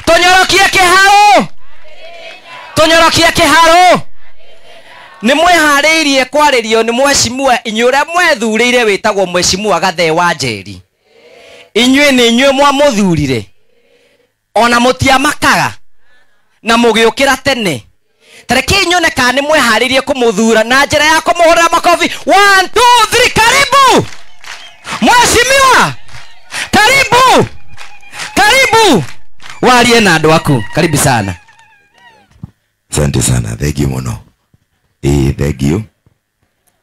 Tonyorokie kiharo. Tonyorokie kiharo. Ni mwehariirie kwaririo ni mheshimiwa inyure mwethurire witagwo mheshimiwa Gathe wa Njeri. Inyue ni inyue mwamuthurire. Ona mutia makaga na mugiukira tene. Tareke nyone kana ni mwehariirie kumuthura na njira ya kumuhurira makofi. 1 2 3 karibu. Mheshimiwa. Karibu. Karibu. Walie na andu aku. Karibu sana. Asante sana. Thank you muno. Thank you.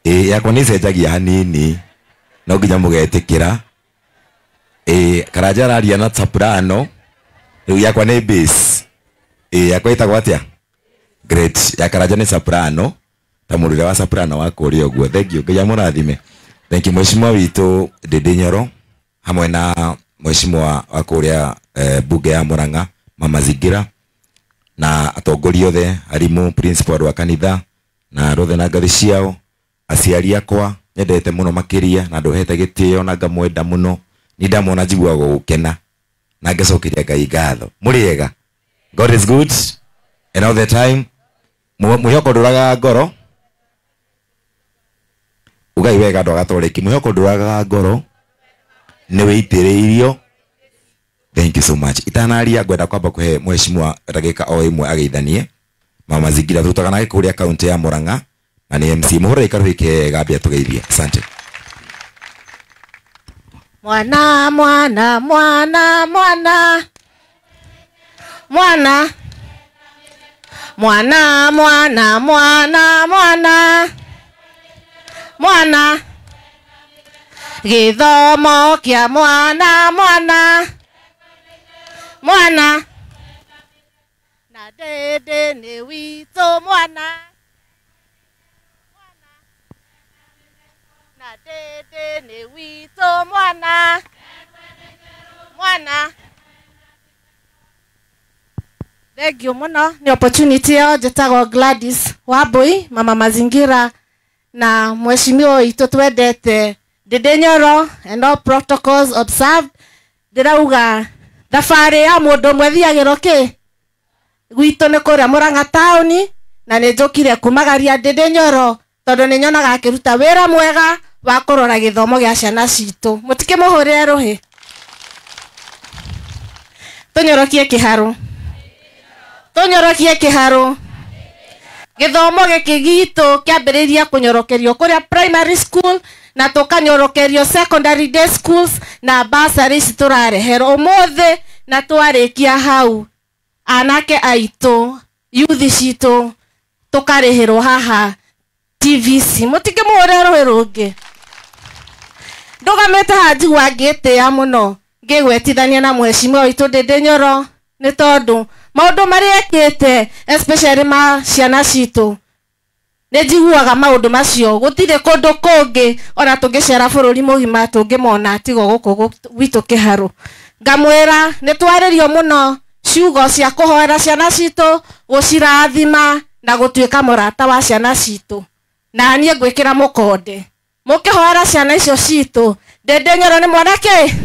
Yakwa ni sejagia hanini. No nginya mugetikira. Karaja raria na soprano. Yakwa ni bass. Yakwa itagwo atia? Great. Ya Karaja ni soprano. Tamurire wa soprano wako uri ogwo. Thank you. Nginya murathime. Thank you mheshimiwa witu Ndindi Nyoro hamwe na mheshimiwa wako uria bunge ya Murang'a Mama Zingira na atongoria othe arimu principal wa kanitha na rothe na ngathi ciao aciari akwa nyendete muno makiria na nduhete gitio na ngamwenda muno ni ndamona njiguaga gukena na ngacokeria Ngai ngatho. Muriega? God is good and all the time. Mwihoko nduraga ngoro. Ugai wega ndwagatoleki. Mwihoko nduraga ngoro. Ni wiitiriirio. Thank you so much. Itanaria ngwenda kwamba kuhe mheshimiwa ndagika o imwe ageithanie. Mama Zingira tutagana kuria kaunti ya Murang'a na ni MC muhura ikaruhike gambia tugeithie. Asante. Mwana mwana mwana mwana mwana mwana mwana mwana mwana mwana githomo kia mwana mwana mwana na dede ni wito mwana na dede ni wito mwana mwana. Thank you muno ni opportunity yo jetago Gladys Wambui Mama Mazingira na mheshimiwa ito twendete Ndindi Nyoro and all protocols observed. Ndirauga thabari ya mundu mwethiagiro ki gwito ni kuria Murang'a town na ni njukire kumagaria Ndindi Nyoro tondu ni nyonaga akiruta wira mwega wa kurora githomo gia ciana citu. Mutike muhurire ruhi. Tunyorokie kiharo. Tunyorokie kiharo. Githomo giki gitu kiambiriria kunyorokerio kuria primary school na tukanyorokerio secondary day schools na bursaries turarehero umuthe na twarikia hau anake aitu youth citu tukarehero haha TVC. Mutike muhurero wirungi ndugamete haji wangite ya muno ngigwetithania na mheshimiwa witu Ndindi Nyoro ni tondu maundu maria ekite especially ma ciana citu ni njiguaga maundu macio gutire kundu kungi ona tungicera bururi mugima tungimona tigo guku gwitu kiharo. Ngamwira ni twaririo muno ciugo cia kuhoera ciana citu gucirathima na gutuika murata wa ciana citu na nie gwikira mukonde mukihoera ciana icio citu. Ndindi Nyoro ni mwanake.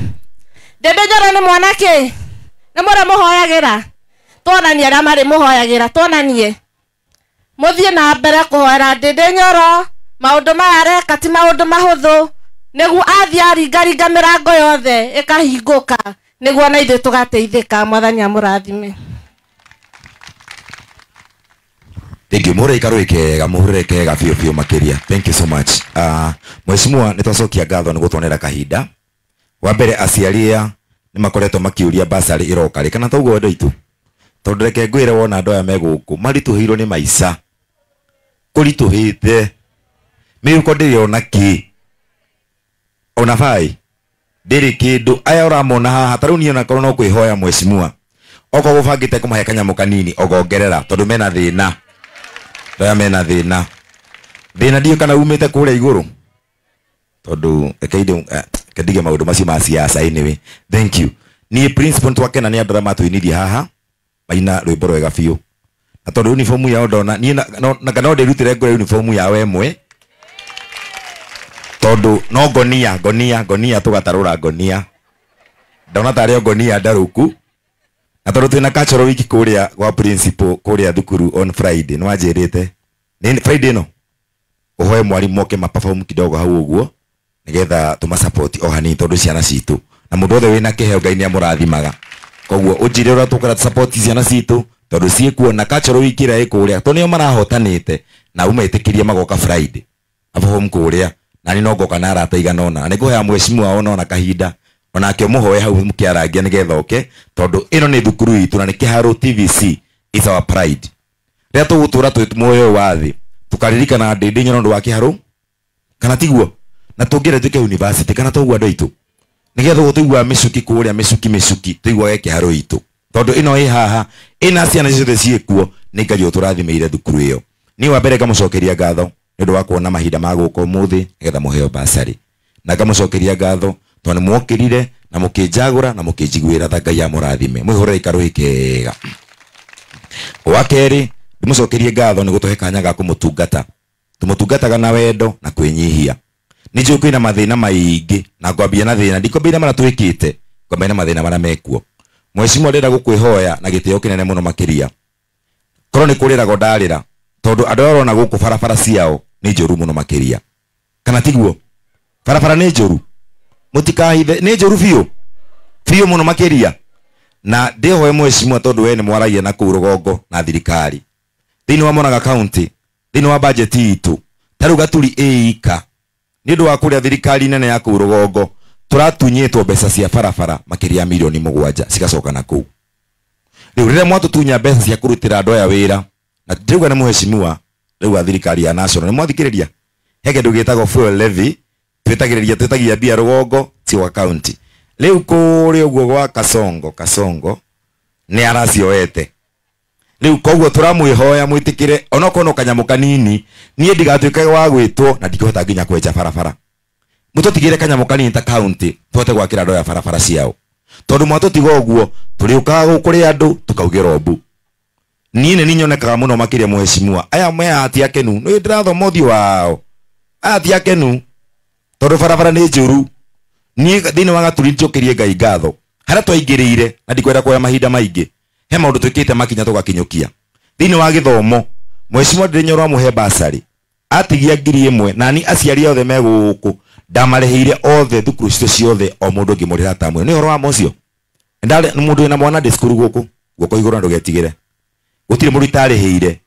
Ndindi Nyoro ni mwanake. Ni mura muhoyagira tuonanie aria mari muhoyagira tuonanie muthie na mbere kuhoera Ndindi Nyoro maundu maya areka ti maundu mahuthu niguo athie aringaringa mirango yothe ikahinguka niguo na ithuĩ tugateithĩka. Mwathani amũrathime. Thank you. Muhura ikaruhike muhurike gafio fio makiria. Thank you so much. Mheshimiwa nitwacokia ngatho ni gutwonera kahinda. Wa mbere aciaria ni makoretwo makiuria basari iroka ri kana taugo ndo itu tondu reke ngwire wona andu aya meguku marituhirwo ni maica kurituhite miuko ndiriona ki ona bai ndiri kindu aya uramona haha taru niona korwo no kwihoya mheshimiwa oko gubangite kumuhe kanyamu kanini ogongerera tondu mena thina ndoya mena thina ndio kana umite kuria iguru tondu ekaidu kadige maundu macio ma siasa anyway. Thank you. Ni principal twake na ni andra matuinirie haha maina rwimbo rwega biu na tondu uniform ya ndona ni na kana ndirutire ngore uniform ya wemwe tondu no gonia tugatarura gonia ndona tari gonia ndaruku na tondu twina cultural week kuria gwa principal kuria thukuru on Friday no anjirite ni Friday no uhoe mwalimu moke maperform kidogo hau uguo nigetha tuma support o hani tondu ciana citu na mundu othe wina kiheo Ngai ni amurathimaga koguo unjire ura tukara support ciana citu tondu ciekuo na cultural week ira ikuria to nio marahotanite na umetikirie magoka Friday perform kuria na ni no ngoka na arata iganona ni kuhea mweshimua ona na kahinda onake muhoe hau mukiarangia nigetha oke tondu ino ni thukuru itu na ni Kiharo TVC is our pride ria tugutura twitmoyo wathi tukaririkana ndindi nyono wa Kiharo kana tiguo na tungire tuke university kana tugwa ndo itu nigetha gutuigwa micuki kuria micuki tuigwa Kiharo itu tondu ino i haha ina ciana ciothe ciekuo ni Ngai uturathimeire thukuru iyo ni wa mbere kamucokeria ngatho ndu wa kuona mahinda ma guko muthi nigetha muheo basari na kamucokeria ngatho tondu mwokirire na mukinjagura na mukinjiguira tha Ngai amurathime mwihurire ikaruhi kega wa keri ndimucokerie ngatho ni gutuhe kanya ga kumutungata tumutungataga na wendo na kwinyihia ni njuku ina mathina maingi na ngwambia na thina ndikombia mara twikite ngwambia na mathina mara mekuo mweshimwa ndenda gukwihoya na gitio kinene muno makiria korwo ni kurira gondarira tondu andu arona guku barabara ciao ni njuru muno makiria kana tiguo barabara ni njuru mutikahithe ni njuru biu muno makiria na ndihoe mweshimwa tondu we ni mwaragia na kuu rugongo na thirikari thini wa Murang'a county thini wa budget itu taru gaturi ika ni ndu wa kuria thirikari nene ya kuu rugongo turatunyitwo mbeca cia barabara makiria milioni 7 cigacoka na kuu riu rire mwatutunya mbeca cia kurutira andu aya wira na ndiuga ni muheshimiwa riu a thirikari ya national ni mwathikiriria hege ndugitagwo fuel levy twitagia bia rugongo ci wa county riu kuri uguo gwa kasongo ni aracioete riu koguo turamwihoya mwitikire onokono kanyamu kanini nie ndigatuike wa gwitwo na ndikihota nginya kwenja barabara mututigire kanyamu kanini ta county twote gwakira andu ya barabara ciao tondu mwatutiga uguo turiukaga gukuri andu tukaugira mbu nie ni nyonekaga muno makiria muheshimiwa aya me ati akenu no ndirathomothio wao ati akenu tondu barabara ni njuru nie thini wa gaturi njokirie Ngai ngatho haria twaingirire na ndikwenda kuoya mahinda maingi he maundu twikite makinya tugakinyukia thini wa githomo mweshimwa ndinyoro muhe basari atigia 1,000 nani aciari othe meguku ndamarehire othe thukuru citu ciothe o mundu ngimurira tamwe ni horo wa mocio ndale mundu ina mwana diskuru guku guko iguru ndugetigire gutire mundu itarehire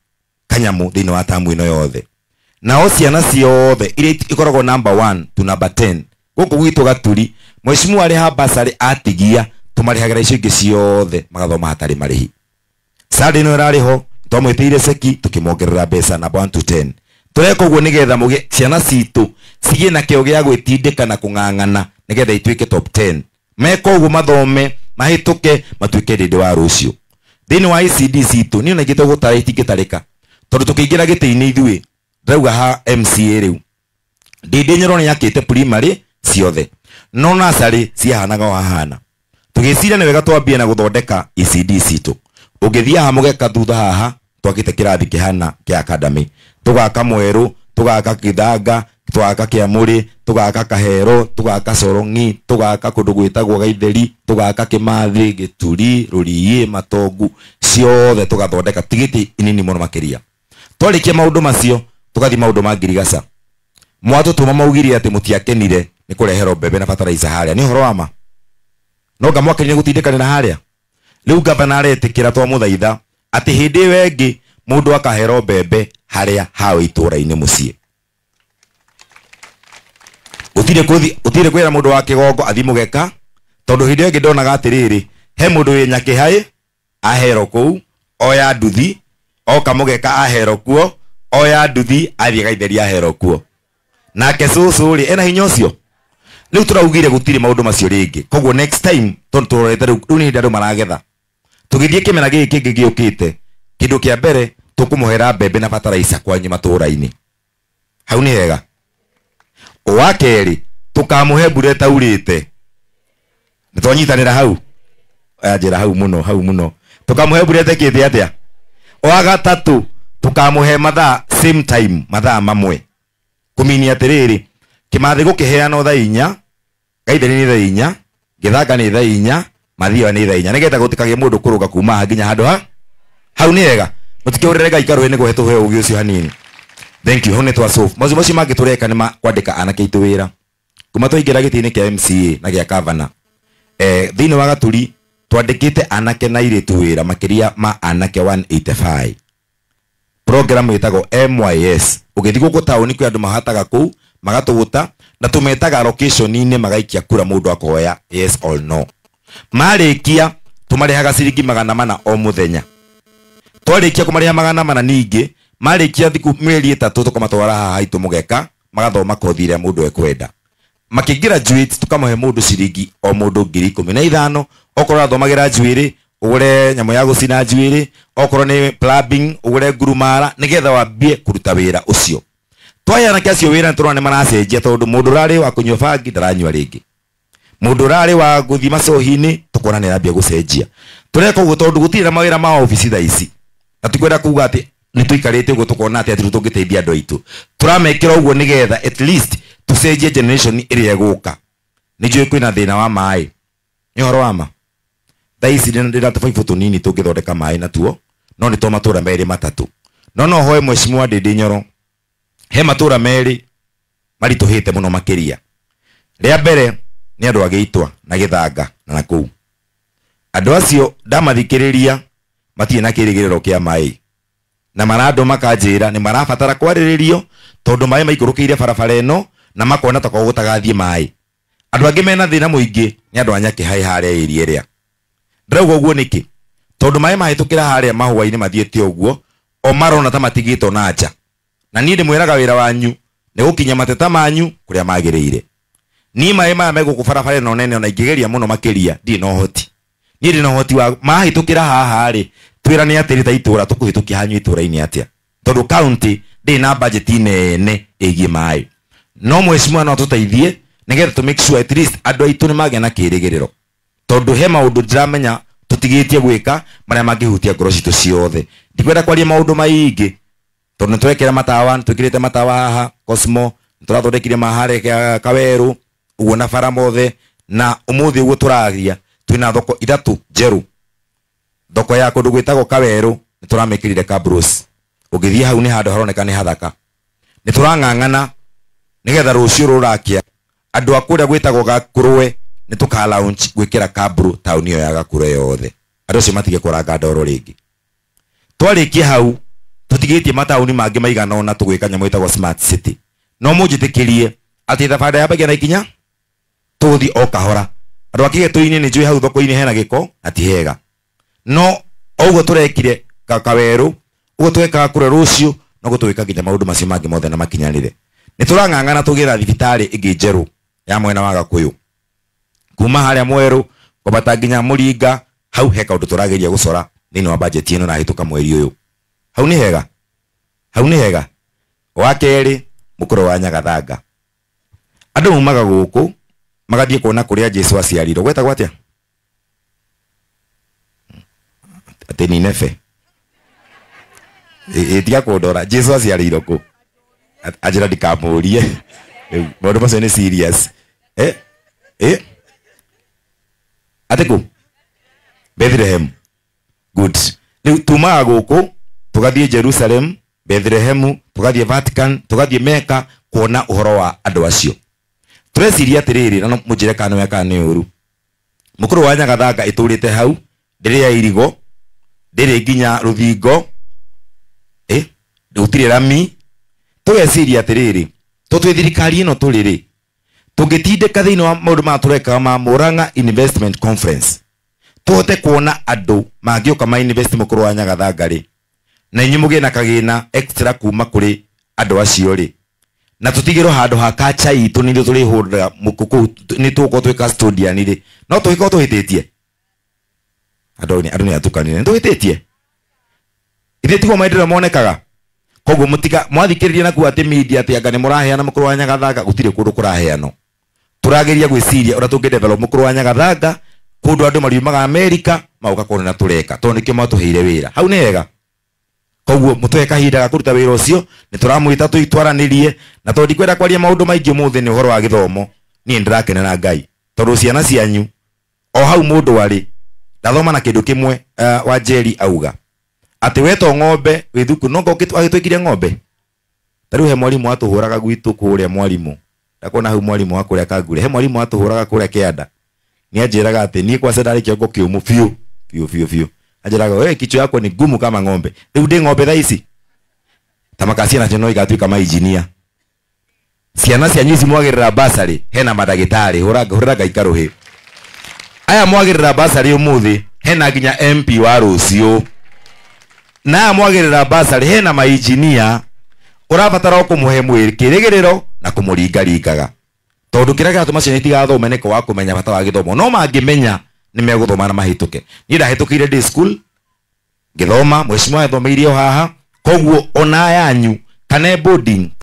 kanyamu thini wa tamu ino yothe na o ciana ciothe ire ikoragwo number 1 to number 10 guku gwitu gaturi mweshimwa ari ha basari atigia tumarihagira icio ingi ciothe magathoma hatari marihi sadi no rariho twamwitire seki tukimwongerera mbeca na 1 to 10 tureka uguo nigetha muge ciana citu cigie na kio gia gwitindika na kung'ang'ana nigetha itwike top 10 meko uguo mathome mahituke matwike rindi wa rucio thini wa ECD citu ni onagite gutara itingitarika tondu tukiingira giti-ini ithui rauga ha MCA riu ndindi nyoro ni yakite primary ciothe no nasari ciahanaga wahana tugicira ni wega twambie na guthondeka ECD citu ugithia ha mugeka thutha haha twakite kirathi kihana kia academy tugaka mweru tugaka kithanga tugaka kiamuri tugaka kahero tugaka sorongi tugaka kundu gwitagwo gaitheri tugaka kimathi gituri rurii matongu ciothe tugathondeka tigiti inini muno makiria twarikia maundu macio tugathi maundu ma ngirigaca mwatutuma maugiri ati mutiakenire ni kurehero mbembe na fertilizer haria ni horo wama no ngamwakenire gutindikanira haria riu gavana aretikira twamuthaitha ati hindi wengi mundu akahero mbembe haria hawe itura-ini mucie utire kwira mundu wa kigongo athi mugeka tondu hindi wengi ndonaga atiriri he mundu wi nyakihai ahero kuu oya nduthi oka mugeka ahero kuo oya nduthi athie gaitheri ahero kuo nake cucu ri ena hinya ucio riu turaugire gutire maundu macio ringi koguo next time tondu turorete riu ni hindi andu maragetha tugithie kimena giki kingi giukite kindu kia mbere tukumuhera mbembe na fertilizer kwanyu matura-ini hau ni hega wa keri tukamuhe mbura taurite nitwanyitanira hau ajira hau muno tukamuhe mbura tekite atia wa gatatu tukamuhe mathaa same time mathaa mamwe kumini atiriri kimathi gukiheana thaa 4 gaitheri ni thaa 4 githanga ni thaa 4 mathia ni thainya nigetha gutikagie mundu kuruga kuma nginya handu hau ni wega mutikiurire Ngai karuhe ni guhetu heo ugi ucio hanini. Thank you. Hone twa sof mazu macio mangi tureka ni kwandika anake itu wira kuma twaingira gitini kia MCA na gia governor thini wa Gaturi twandikite anake na iritu wira makiria ma anake 185 program yetagwo MYS ugithi guku tauni kwa andu mahataga ku magatuguta na tumetaga location ine magaikia kura mundu akoya yes or no marikia tumarehaga ciringi 400 o muthenya twarikia kumareha 400 ningi marikia thiku mweri 3 tukomatwara haha itu mugeka magathoma kothi iria mundu ekwenda makigraduate tukamuhe mundu ciringi o mundu 15,000 okorwo athomagira njuiri ugure nyamo ya gucina njuiri okorwo ni plumbing ugure ngurumara nigetha wambie kuruta wira ucio twayana kiacio wira turone maracenjia tondu mundu rari wa kunywa bangi ndaranywa ringi mundu rari wa guthi macohini tukona ni rambia gucenjia tureka uguo tondu gutire na mawira ma office tha ici na tukwenda kuuga ati ni tuikarite uguo tukona ati tungiteithia andu aitu turamekira uguo nigetha at least tucenjie generation iria guka nijue kwina thina wa mai ni horo wama thaisi ndira tufaifu tunini tungithondeka mai natuo no ni to matura meri matatu no hoe mheshimiwa Ndindi Nyoro he matura meri marituhite muno makiria ria mbere ni andu agiitwa na Githanga na nakuu andu acio ndamathikiriria matie na kirigiriro kia mai na marando makanjira ni marabatara kwariririo tondu mai maikurukiire barabara eno na makona ta gutagathie mai andu angi mena thina muingi ni andu anyake hai haria area ria ndauga uguo niki tondu mai mahitukira haria mahuwa-ini mathiete uguo o marona ta matigito na nja na nie ndimwiraga wira wanyu ni gukinya mateta manyu kuria magiriire ni mai maya megukubarabara no nene ona ingigeria muno makiria ndi no hoti nie ndi no hoti wa mahitukira haha ri twirane atiri ta itura tukuhitukia hanyu itura-ini atia tondu county ndi na budget nene igie mai no mheshimiwa no tuteithie nigetha to make sure at least andu aitu ni magena na kirigiriro tondu he maundu ndiramenya tutigitie gwika maria mangihutia ngoro citu ciothe ndikwenda kwaria maundu maingi tondu nitwekera matawa twikirite matawa haha Cosmo turathondekire mahare Kaweru uguo na bara mothe na umuthi uguo turagia twina thoko ithatu jeru thoko ya kundu gwitagwo Kaweru nituramekirire Kabros ugithie hau ni handu haroneka ni hathaka niturang'ang'ana nigetha rucio rurakia andu akuria gwitagwo Gakurwe nituka launch gwikira Kabru tauni yo ya Gakurwe yothe andu cio matige kuranga ndoro ringi twarikie hau tutigitie matauni mangi maigana ona tugwika nyamo itagwo smart city no munjitikirie ati thabara ya bagena ikinya tuthi o kahora andu akige tuini ni njui hau thoko-ini hena giko ati hega no oguo turekire Kaweru uguo tweka kure rucio no gutwika nginya maundu macio mangi mothe na makinyanire niturang'ang'ana tugira thibitari ingi njeru ya mwena wa Gakuyu kuma haria Mweru kwambata nginya Muringa hau he kaundu turageria gucora thini wa budget ino na hituka mweri uyu hau ni hega wa keri mukuru wa Nyagathanga andu mumaga guku magathie kuona kuria Jesu aciarirwo gwetagwo atia ati ni nefe tiga kundora Jesu aciarirwo ku ajira ndikamurie maundu macio ni serious atiku Bethlehem good ni tumaga guku tugathie Jerusalem Bethlehem tugathie Vatican tugathie Mecca kuona uhoro wa andu acio tureciria atiriri na mujire kana weka ni uru mukuru wa Nyagathanga iturite hau ndiri ya irigo ndiri nginya ruthingo ndutire rami tugeciria atiriri tutwe thirikari ino turiri tungitindika thiini wa maundu ma tureka ma Murang'a Investment Conference tuhote kuona andu mangioka ma invest mukuru wa Nyagathanga ri na inyu mugie na kagina extra kuma kuri andu acio ri na tutigiro handu ha kacha itu ni turi hurira mukuku ni tuko twika studio ni ri no tuhiko tuhititie andu ni atukanire tuhititie ithe tigo maendera monekaga koguo mutiga mwathikiriria na kuate media ati anga ni muraheana mukuru wa Nyagathanga gutire kundu kuraheano turageria gwiciria ora tungi develop mukuru wa Nyagathanga kundu andu mariumaga America mauka kuona tureka to nikio matuheire wira hau ni hega koguo mutweka hinda ga kuruta wira ucio ni turamwita tuitwaranirie na to ndikwenda kwaria maundu maingi muthe ni uhoro wa githomo ni ndirakenera Ngai tondu ciana cianyu o hau mundu ari ndathoma na kindu kimwe wa Njeri auga ati weto ng'ombe withuku no ngokitu agitwikire ng'ombe tariu he mwalimu atuhuraga gwitu kuria mwalimu ndakona hau mwalimu wa kuria Kangure he mwalimu atuhuraga kuria Kianda ni anjiraga ati ni kwa sedari kiongo kiumu fiu anjiraga wewe kichwa yako ni gumu kama ng'ombe riu ndi ng'ombe tha ici tamakacia na cino igatuika ma engineer ciana cia nyuci mwagirira basari hena madagitari huraga ikaruhi aya mwagirira basari umuthi hena ginya MP wa Rucio na mwagirira basari hena ma engineer urabatara kumuhe mwiri kirigiriro na kumuringaringaga tondu kiraga atuma ciana itigathome niko wa kumenya bata wa githomo no mangimenya ni meguthoma na mahituke ni ndahitukire day school githoma mheshimiwa athomeire haha koguo ona yanyu kana boarding